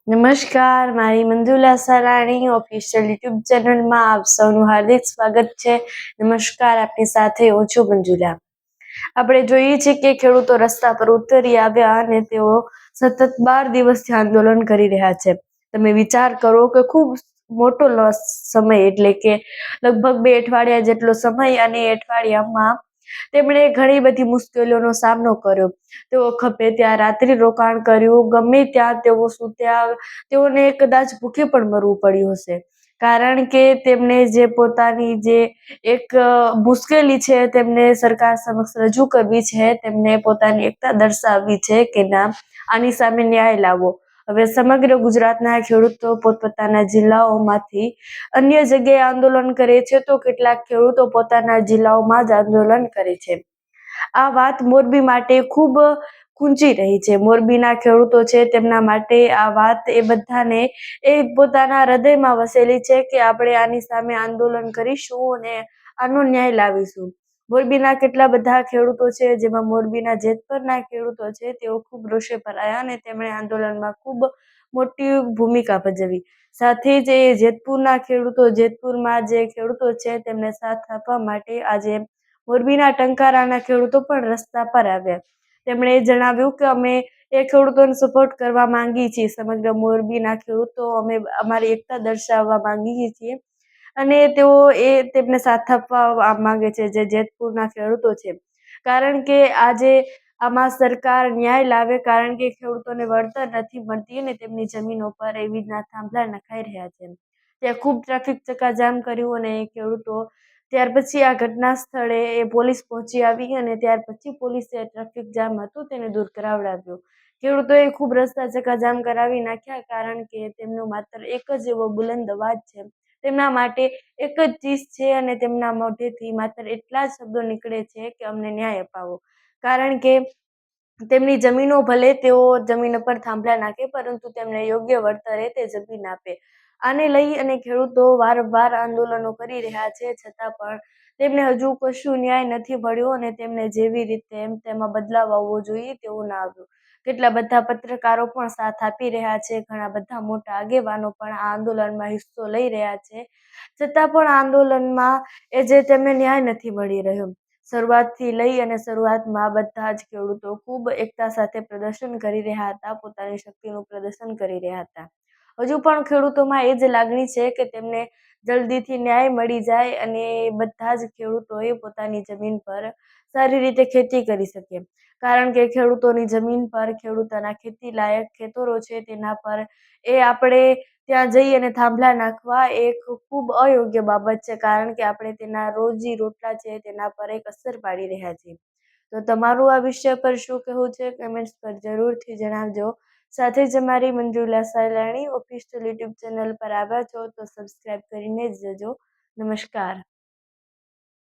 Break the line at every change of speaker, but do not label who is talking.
નમસ્કાર, મારી Manjula સરાણી official YouTube ચેનલમાં આપ સૌનું હાર્દિક સ્વાગત છે. નમસ્કાર, આપની સાથે હું છું મંજુલા. આપણે જોઈએ છીએ કે ખેડૂતો રસ્તા પર ઉતરી આવ્યા અને તેઓ સતત 12 દિવસથી આંદોલન કરી રહ્યા છે. તમે વિચાર કરો કે ખૂબ મોટો સમય, એટલે કે લગભગ 2 અઠવાડિયા જેટલો સમય, અને એ અઠવાડિયામાં તેમણે ઘણી બધી મુશ્કેલીઓનો સામનો કર્યો. તેઓ ખપે ત્યાં રાત્રિ રોકાણ કર્યું, ગમે ત્યાં તેઓ સૂત્યા, તેઓને કદાચ ભૂખે પણ મરવું પડ્યું હશે, કારણ કે તેમને જે પોતાની જે એક મુશ્કેલી છે તેમને સરકાર સમક્ષ રજૂ કરવી છે, તેમને પોતાની એકતા દર્શાવવી છે કે ના, આની સામે ન્યાય લાવો. હવે સમગ્ર ગુજરાતના ખેડૂતો પોતપોતાના જિલ્લાઓમાંથી અન્ય જગ્યાએ આંદોલન કરે છે, તો કેટલાક ખેડૂતો પોતાના જિલ્લાઓમાં જ આંદોલન કરે છે. આ વાત મોરબી માટે ખૂબ ખૂંચી રહી છે. મોરબીના ખેડૂતો છે, તેમના માટે આ વાત એ બધાને એ પોતાના હૃદયમાં વસેલી છે કે આપણે આની સામે આંદોલન કરીશું અને આનો ન્યાય લાવીશું. મોરબીના કેટલા બધા ખેડૂતો છે, જેમાં મોરબીના જેતપરના ખેડૂતો છે, તેઓ ખૂબ રોષે ભરાયા અને તેમણે આંદોલનમાં ખૂબ મોટી ભૂમિકા ભજવી. સાથે જ એ જેતપુરના ખેડૂતો, જેતપુરમાં જે ખેડૂતો છે તેમને સાથ આપવા માટે આજે મોરબીના ટંકારાના ખેડૂતો પણ રસ્તા પર આવ્યા. તેમણે જણાવ્યું કે અમે એ ખેડૂતોને સપોર્ટ કરવા માંગીએ છીએ. સમગ્ર મોરબીના ખેડૂતો અમે અમારી એકતા દર્શાવવા માંગીએ છીએ, અને તેઓ તેમને સાથ આપવા માંગે છે, જે જેતપુરના ખેડૂતો છે. કારણ કે આજે આમાં સરકાર ન્યાય લાવે, કારણ કે ખેડૂતોને વળતર નથી મળતી અને તેમની જમીનો પર એવી રીતના થાંભલા નખાઈ રહ્યા છે. ત્યાં ખૂબ ટ્રાફિક ચક્કાજામ કર્યું, અને ખેડૂતો ત્યાર પછી આ ઘટના સ્થળે એ પોલીસ પહોંચી આવી, અને ત્યાર પછી પોલીસે ટ્રાફિક જામ હતું તેને દૂર કરાવડાવ્યો. ખેડૂતોએ ખૂબ રસ્તા ચક્કાજામ કરાવી નાખ્યા, કારણ કે તેમનો માત્ર એક જ એવો બુલંદ અવાજ છે, તેમના માટે એક જ ચીજ છે, અને તેમના મોઢેથી માત્ર એટલા જ શબ્દો નીકળે છે કે અમને ન્યાય અપાવો. કારણ કે તેમની જમીનો, ભલે તેઓ જમીન પર થાંભલા નાખે, પરંતુ તેમને યોગ્ય વળતરે તે જમીન આપે. આને લઈ અને ખેડૂતો વારંવાર આંદોલનો કરી રહ્યા છે, છતાં પણ તેમને હજુ કશું ન્યાય નથી મળ્યો, અને તેમને જેવી રીતે તેમાં બદલાવ આવવો જોઈએ તેવું ના આવ્યું. કેટલા બધા પત્રકારો પણ સાથ આપી રહ્યા છે, ઘણા બધા મોટા આગેવાનો પણ આ આંદોલનમાં હિસ્સો લઈ રહ્યા છે, છતાં પણ આંદોલનમાં જે તેમને ન્યાય નથી મળી રહ્યો. શરૂઆતથી લઈ અને શરૂઆતમાં બધા જ ખેડૂતો ખૂબ એકતા સાથે પ્રદર્શન કરી રહ્યા હતા, પોતાની શક્તિનું પ્રદર્શન કરી રહ્યા હતા. હજુ પણ ખેડૂતોમાં એ જ લાગણી છે કે તેમને જલ્દીથી ન્યાય મળી જાય અને બધા જ ખેડૂતોએ પોતાની જમીન પર સારી રીતે ખેતી કરી શકે, કારણ કે ખેડૂતોની જમીન પર ખેડૂતોના ખેતી લાયક ખેતરો છે, તેના પર આપણે ત્યાં જઈ અને થાંભલા નાખવા એ ખૂબ અયોગ્ય બાબત છે, કારણ કે આપણે તેના રોજી રોટલા છે તેના પર એક અસર પાડી રહ્યા છીએ. તો તમારું આ વિષય પર શું કહેવું છે, કમેન્ટ્સ પર જરૂરથી જણાવજો. સાથે જ અમારી મંજુલા સરાણી ઓફિશિયલ યુટ્યુબ ચેનલ પર આવ્યા છો તો સબસ્ક્રાઈબ કરીને જ જજો. નમસ્કાર.